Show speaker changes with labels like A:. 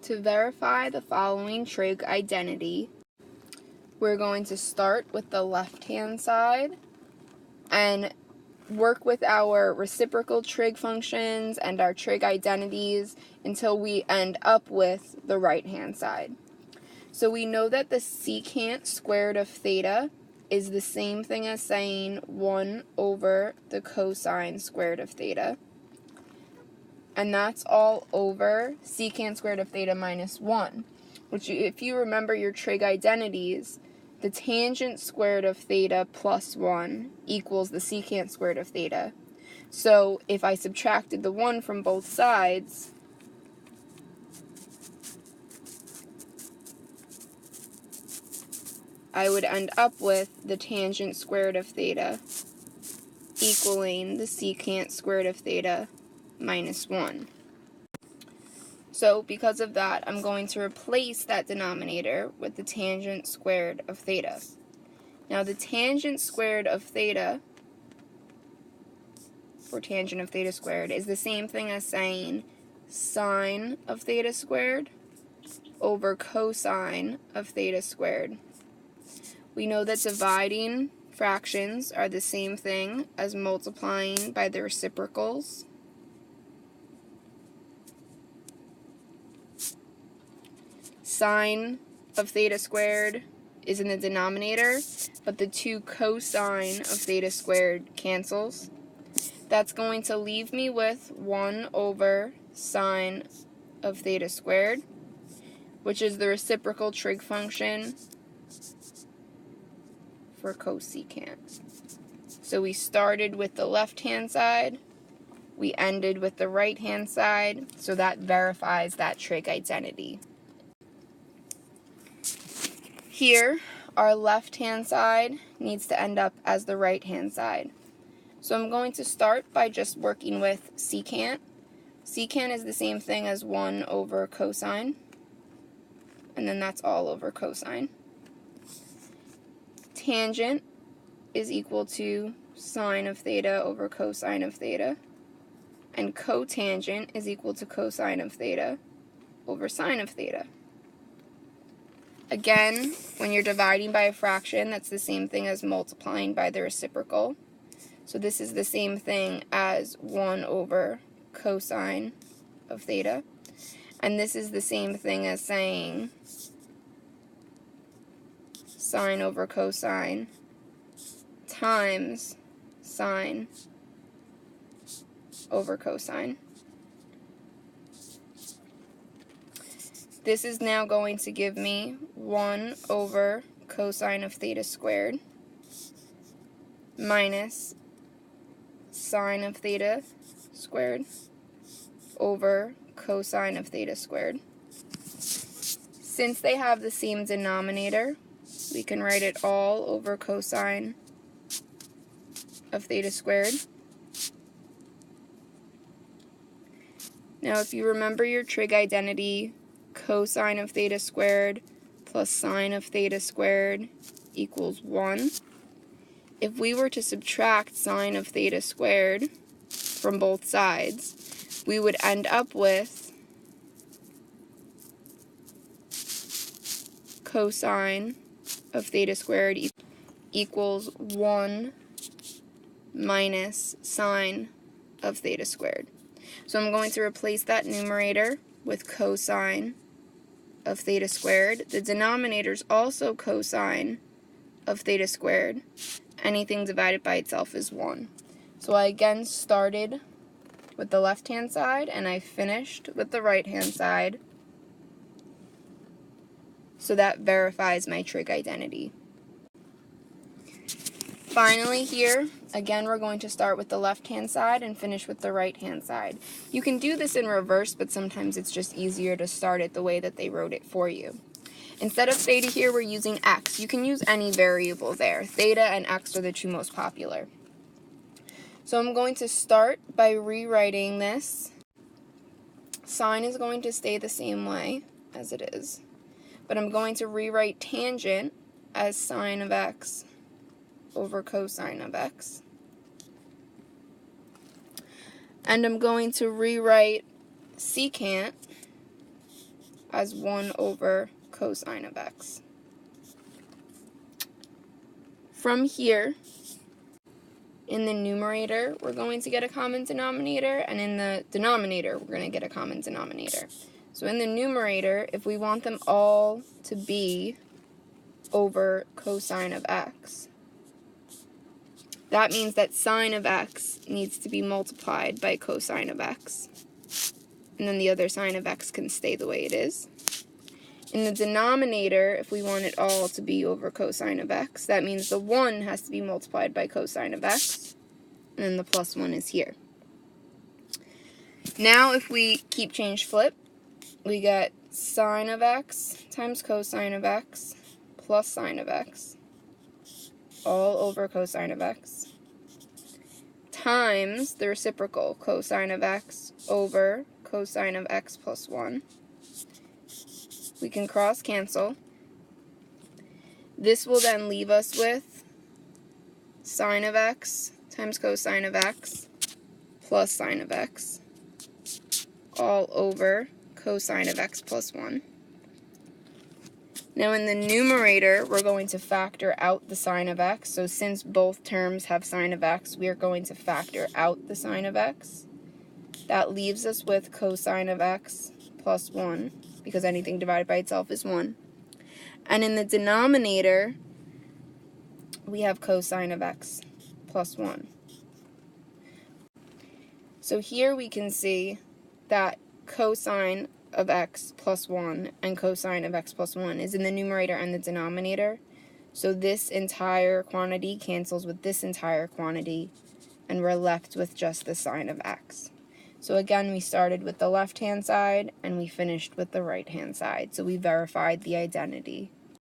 A: To verify the following trig identity, we're going to start with the left-hand side and work with our reciprocal trig functions and our trig identities until we end up with the right-hand side. So we know that the secant squared of theta is the same thing as saying 1 over the cosine squared of theta. And that's all over secant squared of theta minus 1, which, if you remember your trig identities, the tangent squared of theta plus 1 equals the secant squared of theta. So if I subtracted the 1 from both sides, I would end up with the tangent squared of theta equaling the secant squared of theta minus 1. So because of that, I'm going to replace that denominator with the tangent squared of theta. Now the tangent squared of theta, or tangent of theta squared, is the same thing as saying sine of theta squared over cosine of theta squared. We know that dividing fractions are the same thing as multiplying by the reciprocals. Sine of theta squared is in the denominator, but the 2 cosine of theta squared cancels. That's going to leave me with 1 over sine of theta squared, which is the reciprocal trig function for cosecant. So we started with the left-hand side, we ended with the right-hand side, so that verifies that trig identity. Here, our left-hand side needs to end up as the right-hand side. So I'm going to start by just working with secant. Secant is the same thing as 1 over cosine, and then that's all over cosine. Tangent is equal to sine of theta over cosine of theta, and cotangent is equal to cosine of theta over sine of theta. Again, when you're dividing by a fraction, that's the same thing as multiplying by the reciprocal. So this is the same thing as 1 over cosine of theta, and this is the same thing as saying sine over cosine times sine over cosine. This is now going to give me 1 over cosine of theta squared minus sine of theta squared over cosine of theta squared. Since they have the same denominator, we can write it all over cosine of theta squared. Now if you remember your trig identity, cosine of theta squared plus sine of theta squared equals 1. If we were to subtract sine of theta squared from both sides, we would end up with cosine of theta squared equals 1 minus sine of theta squared. So I'm going to replace that numerator with cosine of theta squared. The denominator is also cosine of theta squared. Anything divided by itself is 1. So I again started with the left-hand side and I finished with the right-hand side. So that verifies my trig identity. Finally here, again we're going to start with the left-hand side and finish with the right-hand side. You can do this in reverse, but sometimes it's just easier to start it the way that they wrote it for you. Instead of theta here, we're using x. You can use any variable there. Theta and x are the 2 most popular. So I'm going to start by rewriting this. Sine is going to stay the same way as it is, but I'm going to rewrite tangent as sine of x over cosine of x. And I'm going to rewrite secant as 1 over cosine of x. From here, in the numerator, we're going to get a common denominator, and in the denominator, we're going to get a common denominator. So in the numerator, if we want them all to be over cosine of x, that means that sine of x needs to be multiplied by cosine of x. And then the other sine of x can stay the way it is. In the denominator, if we want it all to be over cosine of x, that means the 1 has to be multiplied by cosine of x, and then the plus 1 is here. Now if we keep change flip, we get sine of x times cosine of x plus sine of x, all over cosine of x, times the reciprocal cosine of x over cosine of x plus 1. We can cross cancel. This will then leave us with sine of x times cosine of x plus sine of x, all over cosine of x plus 1. Now in the numerator, we're going to factor out the sine of x. So since both terms have sine of x, we are going to factor out the sine of x. That leaves us with cosine of x plus 1, because anything divided by itself is 1. And in the denominator, we have cosine of x plus 1. So here we can see that cosine of x plus 1 and cosine of x plus 1 is in the numerator and the denominator. So this entire quantity cancels with this entire quantity, and we're left with just the sine of x. So again, we started with the left-hand side, and we finished with the right-hand side. So we verified the identity.